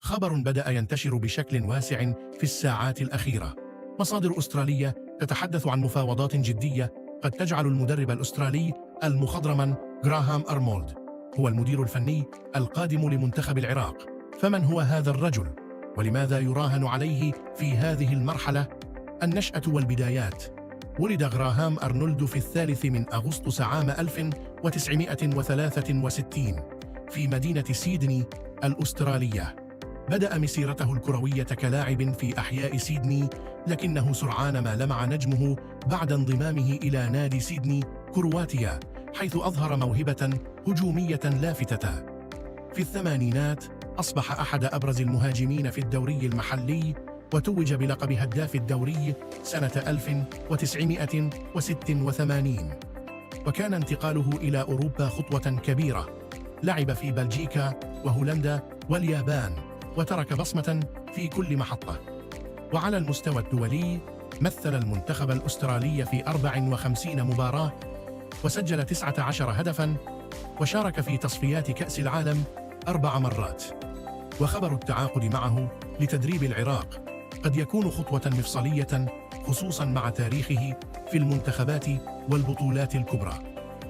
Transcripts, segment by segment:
خبر بدأ ينتشر بشكل واسع في الساعات الأخيرة. مصادر أسترالية تتحدث عن مفاوضات جدية قد تجعل المدرب الأسترالي المخضرم غراهام أرنولد هو المدير الفني القادم لمنتخب العراق. فمن هو هذا الرجل؟ ولماذا يراهن عليه في هذه المرحلة؟ النشأة والبدايات. ولد غراهام أرنولد في 3 أغسطس عام 1963 في مدينة سيدني الأسترالية. بدأ مسيرته الكروية كلاعب في أحياء سيدني، لكنه سرعان ما لمع نجمه بعد انضمامه إلى نادي سيدني كرواتيا، حيث أظهر موهبة هجومية لافتة. في الثمانينات أصبح أحد أبرز المهاجمين في الدوري المحلي، وتوج بلقب هداف الدوري سنة 1986. وكان انتقاله إلى أوروبا خطوة كبيرة. لعب في بلجيكا وهولندا واليابان، وترك بصمة في كل محطة. وعلى المستوى الدولي مثل المنتخب الأسترالي في 54 مباراة، وسجل 19 هدفاً، وشارك في تصفيات كأس العالم 4 مرات. وخبر التعاقد معه لتدريب العراق قد يكون خطوة مفصلية، خصوصاً مع تاريخه في المنتخبات والبطولات الكبرى.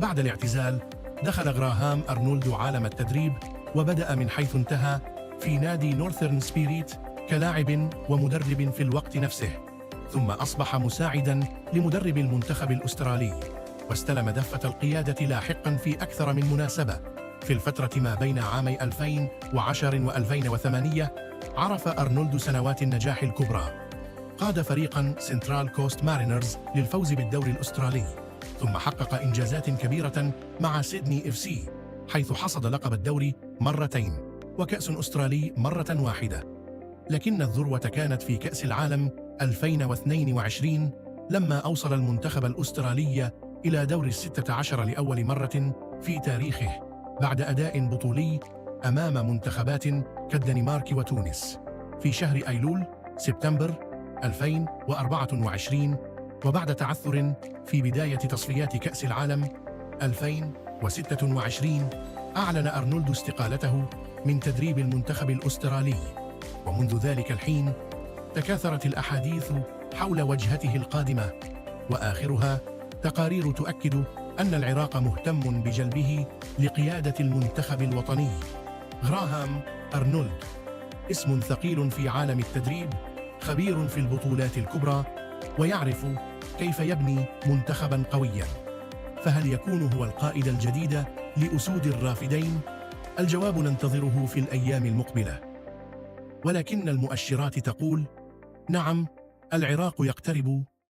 بعد الاعتزال دخل غراهام أرنولد عالم التدريب، وبدأ من حيث انتهى في نادي نورثرن سبيريت كلاعب ومدرب في الوقت نفسه، ثم أصبح مساعداً لمدرب المنتخب الأسترالي، واستلم دفة القيادة لاحقاً في أكثر من مناسبة. في الفترة ما بين عامي 2010 و2008 عرف أرنولد سنوات النجاح الكبرى. قاد فريقاً سنترال كوست مارينرز للفوز بالدوري الأسترالي، ثم حقق إنجازات كبيرة مع سيدني FC، حيث حصد لقب الدوري مرتين وكأس أسترالي مرة واحدة. لكن الذروة كانت في كأس العالم 2022 لما أوصل المنتخب الأسترالي إلى دور 16 لأول مرة في تاريخه، بعد أداء بطولي أمام منتخبات كالدنمارك وتونس في شهر أيلول سبتمبر 2024، وبعد تعثر في بداية تصفيات كأس العالم 2026 أعلن أرنولد استقالته من تدريب المنتخب الأسترالي. ومنذ ذلك الحين تكاثرت الأحاديث حول وجهته القادمة، وآخرها تقارير تؤكد أن العراق مهتم بجلبه لقيادة المنتخب الوطني. غراهام أرنولد اسم ثقيل في عالم التدريب، خبير في البطولات الكبرى، ويعرف كيف يبني منتخباً قوياً. فهل يكون هو القائد الجديد لأسود الرافدين؟ الجواب ننتظره في الأيام المقبلة، ولكن المؤشرات تقول نعم، العراق يقترب